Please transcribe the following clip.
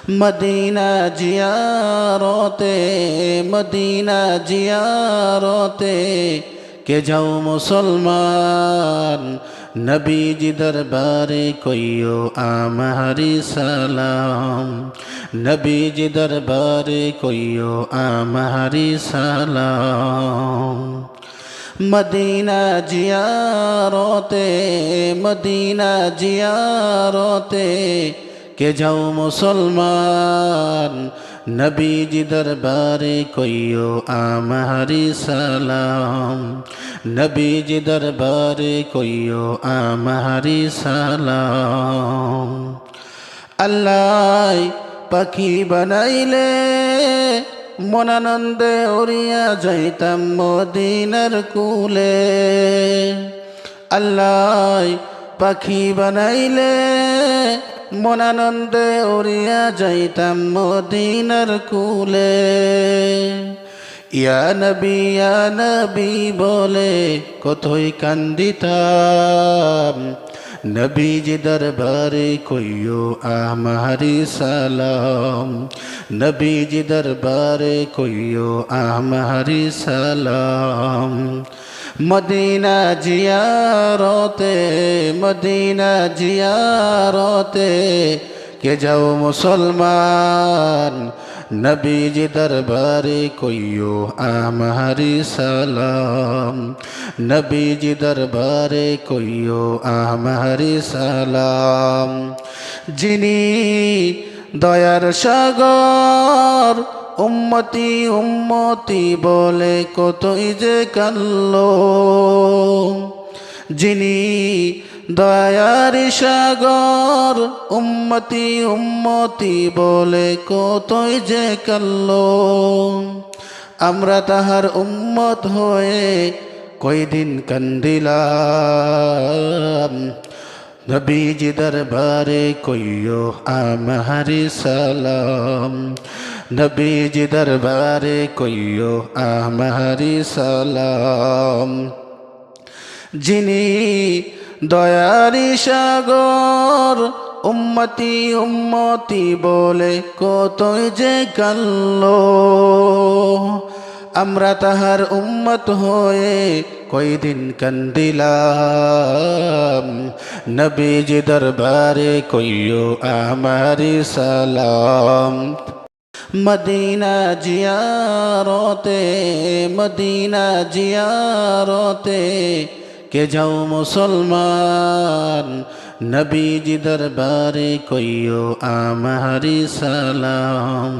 Medina জিয়ারতে Medina জিয়ারতে কে যাও মুসলমান নবীজি দরবারে কইও আমারি সালাম নবীজি দরবারে কইও আমারি সালাম মদিনা জিয়ারতে মদিনা জিয়ারতে কে যাও মুসলমান নবীজি দরবারে কইও আমারি সালাম নবীজি দরবারে কইও আমারি সালাম আল্লাহ পাখি বানাইলে মনানন্দে উড়িয়া যাইতাম মদিনার কুলে আল্লাহ পাখি বানাইলে মনানন্দে উড়িয়া যাইতাম মদিনার কুলে ইয়া নবী বলে কতই কান্দিতাম নবীজি দরবারে কইও আমারি সালাম নবীজি দরবারে কইও আমারি সালাম মদিনা জিয়ারতে মদিনা জিয়ারতে কে যাও মুসলমান নবীজি দরবারে কইও আমারি সালাম নবীজি দরবারে কইও আমারি সালাম যিনি দয়ার সাগর উম্মতি উম্মতি বলে কতই যে কাল্লো যিনি দয়ার সাগর উম্মতি উম্মতি বলে কতই যে কাল্লো আমরা তাহার উম্মত হয়ে কয়দিন কান্দিলাম নবীজি দরবারে কইও আমারি সালাম নবীজি দরবারে কইও আমারি সালাম যিনি দয়ারি সাগর উম্মতি উম্মতি বলে কতই যে কাল্লো আমরা তাহার উম্মত হয়ে কয়দিন কান্দিলাম নবীজি দরবারে কইও আমারি সালাম মদিনা জিয়ারতে মদিনা জিয়ারতে কে যাও মুসলমান নবীজি দরবারে কইও আমারি সালাম